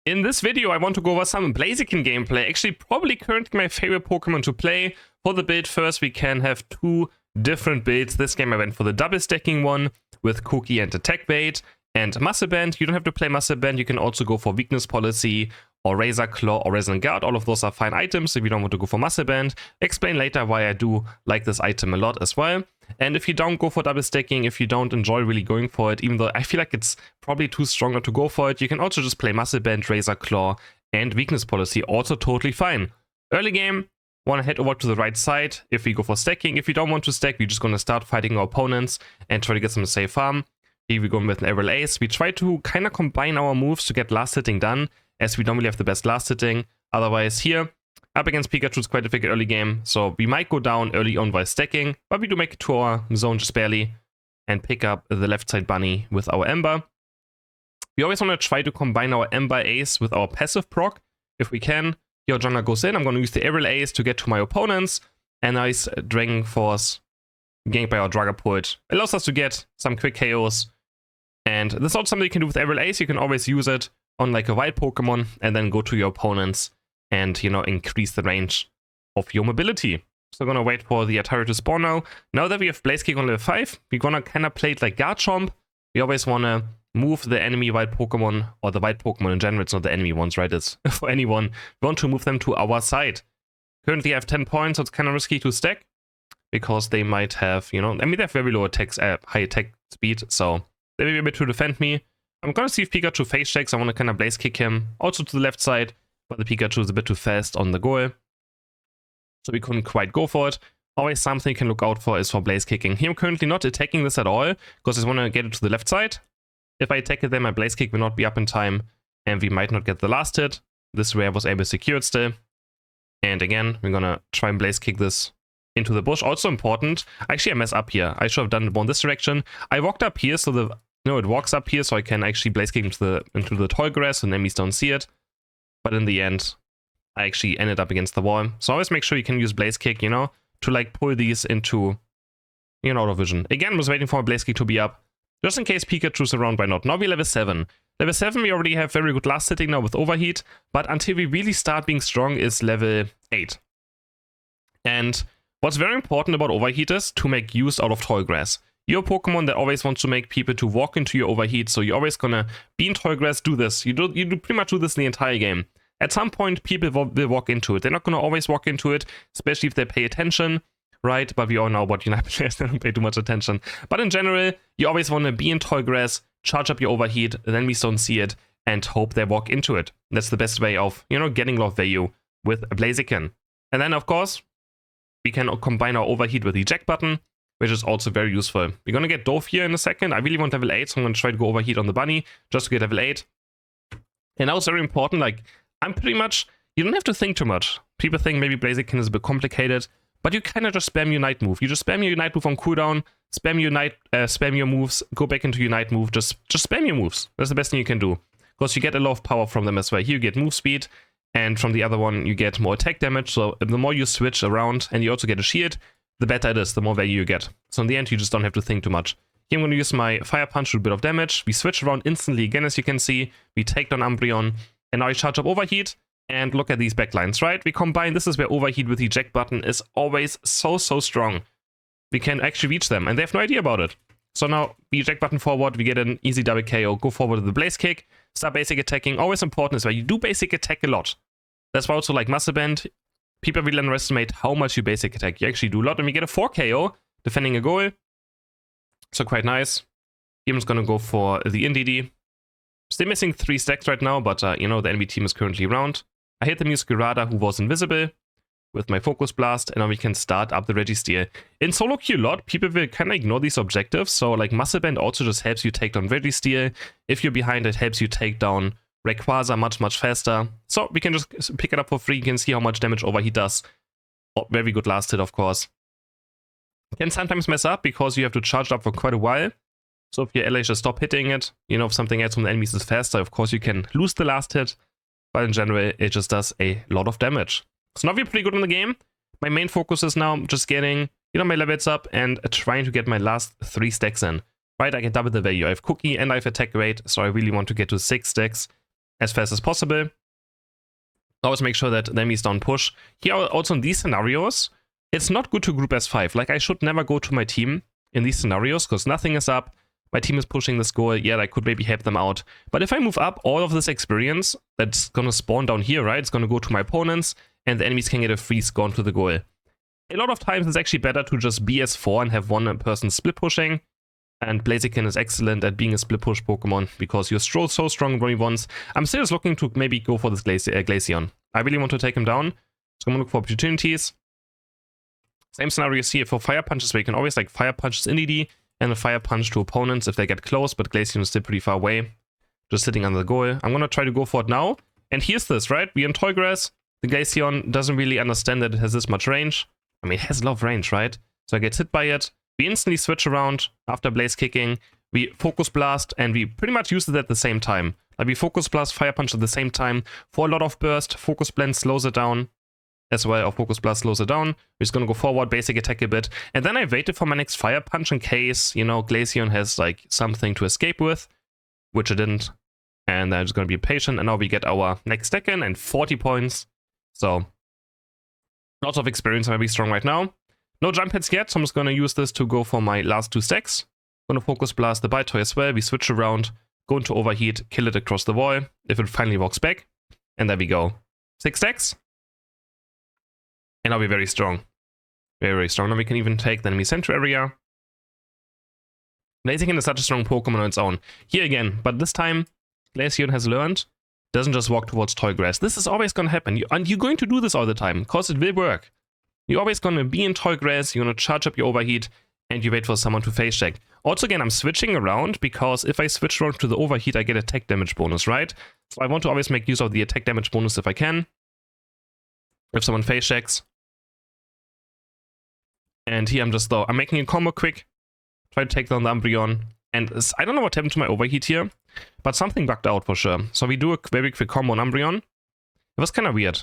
In this video, I want to go over some Blaziken gameplay. Actually, probably currently my favorite Pokemon to play. For the build first, we can have two different builds. This game I went for the double stacking one with Cookie and Attack Bait and Muscle Band. You don't have to play Muscle Band. You can also go for Weakness Policy or Razor Claw or Resonant Guard. All of those are fine items if you don't want to go for Muscle Band. Explain later why I do like this item a lot as well. And if you don't go for double stacking, if you don't enjoy really going for it, even though I feel like it's probably too strong not to go for it, you can also just play Muscle Band, Razor Claw, and Weakness Policy, also totally fine. Early game, want to head over to the right side if we go for stacking. If you don't want to stack, we're just going to start fighting our opponents and try to get some safe farm. Here we go with an Aerial Ace. We try to kind of combine our moves to get last hitting done, as we normally have the best last hitting. Otherwise, here, up against Pikachu is quite a difficult early game, so we might go down early on while stacking, but we do make it to our zone just barely and pick up the left side bunny with our Ember. We always want to try to combine our Ember Ace with our passive proc if we can. Here Jungler goes in, I'm going to use the Aerial Ace to get to my opponents, and nice Dragon Force ganked by our Dragapult allows us to get some quick KOs. And this is also something you can do with Aerial Ace. You can always use it on like a wild Pokemon and then go to your opponents and, you know, increase the range of your mobility. So we're gonna wait for the Atari to spawn now. Now that we have Blaziken on level 5, we're gonna kind of play it like Garchomp. We always wanna move the enemy wild Pokemon, or the wild Pokemon in general, it's not the enemy ones, right? It's for anyone. We want to move them to our side. Currently I have 10 points, so it's kind of risky to stack, because they might have, you know, I mean, they have very low attack, high attack speed, so they may be able to defend me. I'm gonna see if Pikachu face checks. I want to kind of Blaze Kick him, also to the left side, but the Pikachu is a bit too fast on the goal, so we couldn't quite go for it. Always something you can look out for is for Blaze Kicking. Here I'm currently not attacking this at all, because I just want to get it to the left side. If I attack it then my Blaze Kick will not be up in time, and we might not get the last hit. This Rare was able to secure it still. And again, we're gonna try and Blaze Kick this into the bush. Also important, actually I mess up here. I should have done it more in this direction. I walked up here, so it walks up here, so I can actually Blaze Kick into the tall grass, and enemies don't see it. But in the end, I actually ended up against the wall. So always make sure you can use Blaze Kick, you know, to like pull these into, you know, out of vision. Again, I was waiting for my Blaze Kick to be up, just in case Pikachu's around, why not? Now we're level 7. Level 7, we already have very good last hitting now with Overheat, but until we really start being strong is level 8. And what's very important about Overheat is to make use out of tall grass. You're a Pokemon that always wants to make people to walk into your Overheat, so you're always gonna be in tall grass, do this. You do pretty much do this in the entire game. At some point, people will walk into it. They're not gonna always walk into it, especially if they pay attention, right? But we all know about Unite players, they don't pay too much attention. But in general, you always wanna be in tall grass, charge up your Overheat, then we don't see it, and hope they walk into it. That's the best way of, you know, getting a lot of value with Blaziken. And then, of course, we can combine our Overheat with the eject button, which is also very useful. We're gonna get Dove here in a second. I really want level 8, so I'm gonna try to go Overheat on the bunny just to get level 8. And now it's very important, like, I'm pretty much, you don't have to think too much. People think maybe Blaziken is a bit complicated, but you kind of just spam your Unite move. You just spam your Unite move on cooldown, spam your moves, go back into Unite move, just spam your moves. That's the best thing you can do, because you get a lot of power from them as well. Here you get move speed, and from the other one you get more attack damage, so the more you switch around, and you also get a shield, the better it is, the more value you get. So in the end, you just don't have to think too much. Here I'm going to use my Fire Punch to do a bit of damage. We switch around instantly again, as you can see. We take down Umbreon, and now I charge up Overheat, and look at these backlines, right? We combine, this is where Overheat with the eject button is always so strong. We can actually reach them, and they have no idea about it. So now, we eject button forward, we get an easy double KO, go forward with the Blaze Kick, start basic attacking. Always important is where you do basic attack a lot. That's why also like Muscle Band, people really underestimate how much you basic attack. You actually do a lot, and we get a 4 KO, defending a goal. So quite nice. Here I'm just gonna go for the NDD. Still missing 3 stacks right now, but you know, the enemy team is currently around. I hit the Muscarada, who was invisible, with my Focus Blast, and now we can start up the Registeel. In solo queue a lot, people will kind of ignore these objectives, so like Muscle Band also just helps you take down Registeel. If you're behind, it helps you take down Rayquaza much faster. So we can just pick it up for free. You can see how much damage Overheat does. Oh, very good last hit, of course. Can sometimes mess up because you have to charge it up for quite a while. So if your allies just stop hitting it, you know, if something else from the enemies is faster, of course you can lose the last hit. But in general, it just does a lot of damage. So now we're pretty good in the game. My main focus is now just getting, you know, my levels up and trying to get my last 3 stacks in. Right, I can double the value. I have Cookie and I have Attack Rate, so I really want to get to 6 stacks. as fast as possible. Always make sure that the enemies don't push. Here also in these scenarios, it's not good to group as 5. Like, I should never go to my team in these scenarios because nothing is up. My team is pushing this goal. Yeah, I could maybe help them out. But if I move up, all of this experience that's going to spawn down here, right? It's going to go to my opponents and the enemies can get a free score to the goal. A lot of times it's actually better to just be as 4 and have one person split pushing. And Blaziken is excellent at being a split push Pokemon because you're so strong when he wants. I'm still just looking to maybe go for this Glaceon. I really want to take him down. So I'm going to look for opportunities. Same scenario here for Fire Punches where you can always like Fire Punches in ED and a Fire Punch to opponents if they get close, but Glaceon is still pretty far away. Just sitting under the goal. I'm going to try to go for it now. And here's this, right? We're in Toy Grass. The Glaceon doesn't really understand that it has this much range. I mean, it has a lot of range, right? So I get hit by it. We instantly switch around after Blaze kicking. We Focus Blast, and we pretty much use it at the same time. Like we Focus Blast, Fire Punch at the same time for a lot of burst. Focus Blend slows it down as well, or Focus Blast slows it down. We're just going to go forward, basic attack a bit. And then I waited for my next Fire Punch in case, you know, Glaceon has like something to escape with, which it didn't. And I'm just going to be patient. And now we get our next deck in and 40 points. So lots of experience. I'm very strong right now. No jump hits yet, so I'm just going to use this to go for my last 2 stacks. I'm going to Focus Blast the Bite Toy as well. We switch around, go into Overheat, kill it across the wall, if it finally walks back. And there we go. 6 stacks. And now we're very strong. Very strong. Now we can even take the enemy center area. Blaziken is such a strong Pokemon on its own. Here again, but this time, Glaceon has learned, doesn't just walk towards Toy Grass. This is always going to happen. And you're going to do this all the time, because it will work. You're always going to be in Toy Grass, you're going to charge up your Overheat, and you wait for someone to face check. Also, again, I'm switching around, because if I switch around to the Overheat, I get attack damage bonus, right? So I want to always make use of the attack damage bonus if I can. If someone face checks. And here I'm making a combo quick. Try to take down the Umbreon. And I don't know what happened to my Overheat here, but something bugged out for sure. So we do a very quick combo on Umbreon. It was kind of weird.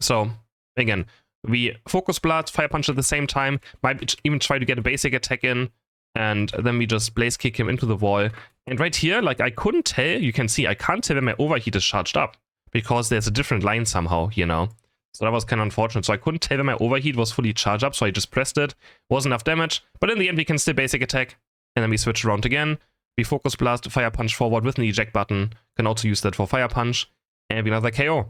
So, again, we Focus Blast, Fire Punch at the same time. Might even try to get a basic attack in. And then we just Blaze Kick him into the wall. And right here, like, I couldn't tell. You can see, I can't tell when my Overheat is charged up. Because there's a different line somehow, you know. So that was kind of unfortunate. So I couldn't tell when my Overheat was fully charged up. So I just pressed it. Wasn't enough damage. But in the end, we can still basic attack. And then we switch around again. We Focus Blast, Fire Punch forward with an eject button. Can also use that for Fire Punch. And another KO.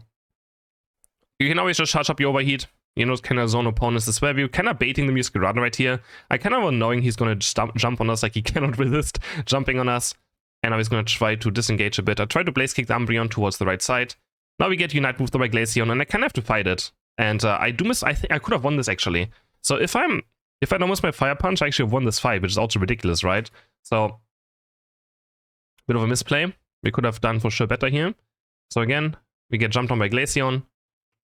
You can always just charge up your Overheat. You know, kind of zone opponents as well. We're kind of baiting the Muscarada right here. I kind of knowing he's going to jump on us, like he cannot resist jumping on us. And now he's going to try to disengage a bit. I try to Blaze Kick the Umbreon towards the right side. Now we get Unite moved by Glaceon, and I kind of have to fight it. And I think I could have won this actually. So if I don't miss my Fire Punch, I actually have won this fight, which is also ridiculous, right? So, bit of a misplay. We could have done for sure better here. So again, we get jumped on by Glaceon.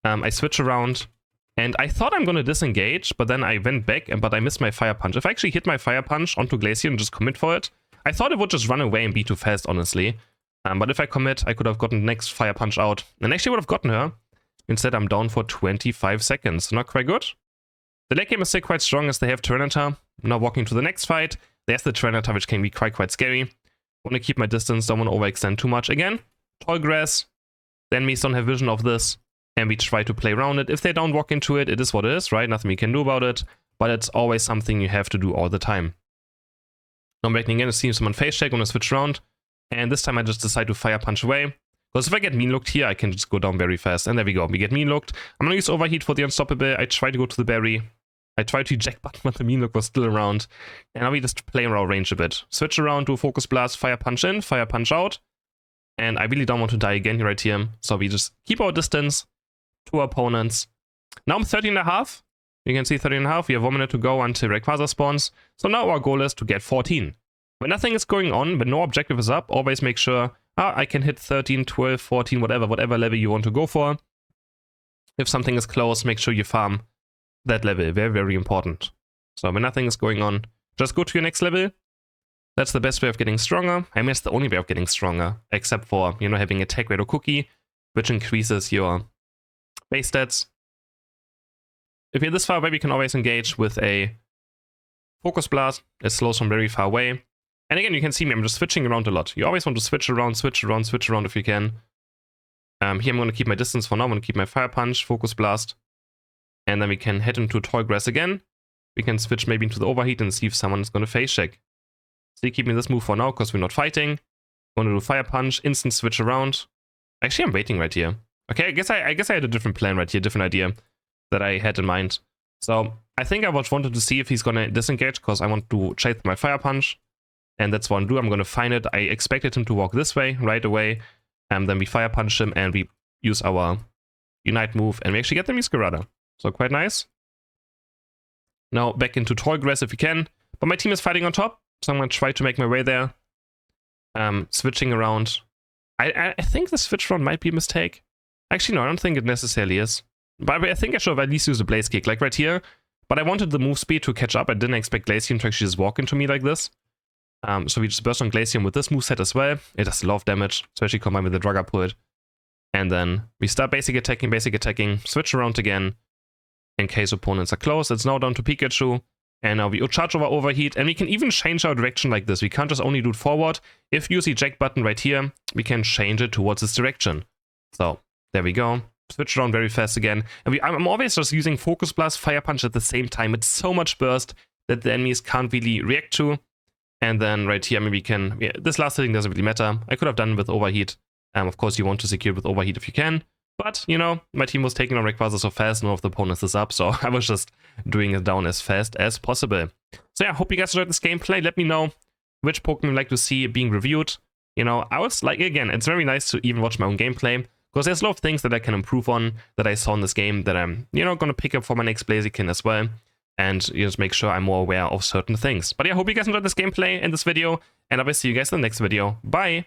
I switch around. And I thought I'm going to disengage, but then I went back, but I missed my Fire Punch. If I actually hit my Fire Punch onto Glaceon and just commit for it, I thought it would just run away and be too fast, honestly. But if I commit, I could have gotten the next Fire Punch out. And actually would have gotten her. Instead, I'm down for 25 seconds. Not quite good. The late game is still quite strong as they have Tyranitar. Now walking to the next fight. There's the Tyranitar, which can be quite scary. Want to keep my distance, don't want to overextend too much. Again, Tall Grass. The enemies don't have vision of this. And we try to play around it. If they don't walk into it, it is what it is, right? Nothing we can do about it. But it's always something you have to do all the time. Now I'm waiting again to see someone face check. I'm going to switch around. And this time I just decide to Fire Punch away. Because if I get mean looked here, I can just go down very fast. And there we go. We get mean looked. I'm going to use Overheat for the Unstoppable. I try to go to the berry. I try to eject button, but the mean look was still around. And now we just play around range a bit. Switch around, do a Focus Blast, Fire Punch in, Fire Punch out. And I really don't want to die again right here. So we just keep our distance. Two opponents. Now I'm 13.5. You can see 13.5. We have 1 minute to go until Rayquaza spawns. So now our goal is to get 14. When nothing is going on, when no objective is up, always make sure I can hit 13, 12, 14, whatever level you want to go for. If something is close, make sure you farm that level. Very important. So when nothing is going on, just go to your next level. That's the best way of getting stronger. I mean, it's the only way of getting stronger, except for, you know, having attack rate or cookie, which increases your base stats. If you're this far away, we can always engage with a Focus Blast. It slows from very far away. And again, you can see me, I'm just switching around a lot. You always want to switch around if you can. Here I'm going to keep my distance for now. I'm going to keep my Fire Punch, Focus Blast. And then we can head into Tall Grass again. We can switch maybe into the Overheat and see if someone is going to face check. So keeping this move for now because we're not fighting. I'm going to do Fire Punch, instant switch around. Actually, I'm waiting right here. Okay, I guess I had a different plan right here, different idea that I had in mind. So I think I wanted to see if he's going to disengage because I want to chase my Fire Punch. And that's what I'm doing. I'm going to find it. I expected him to walk this way right away. Then we Fire Punch him and we use our Unite move and we actually get the Masquerada. So quite nice. Now back into Tall Grass if we can. But my team is fighting on top. So I'm going to try to make my way there. Switching around. I think the switch round might be a mistake. Actually, no, I don't think it necessarily is. But I think I should have at least used a Blaze Kick, like right here. But I wanted the move speed to catch up. I didn't expect Glaceon to actually just walk into me like this. So we just burst on Glaceon with this moveset as well. It does a lot of damage, especially combined with the Drug Upward. And then we start basic attacking, switch around again. In case opponents are close, it's now down to Pikachu. And now we charge over Overheat, and we can even change our direction like this. We can't just only do it forward. If you use the eject button right here, we can change it towards this direction. So, there we go. Switch around very fast again. And I'm always just using Focus Blast, Fire Punch at the same time. It's so much burst that the enemies can't really react to. And then right here, maybe we can... Yeah, this last hitting doesn't really matter. I could have done it with Overheat. Of course, you want to secure it with Overheat if you can. But, you know, my team was taking on Rayquaza so fast, none of the opponents is up, so I was just doing it down as fast as possible. So yeah, hope you guys enjoyed this gameplay. Let me know which Pokemon you'd like to see being reviewed. You know, I was like, again, it's very nice to even watch my own gameplay, because there's a lot of things that I can improve on that I saw in this game that I'm, you know, going to pick up for my next Blaziken as well, and just make sure I'm more aware of certain things. But yeah, hope you guys enjoyed this gameplay and this video, and I will see you guys in the next video. Bye!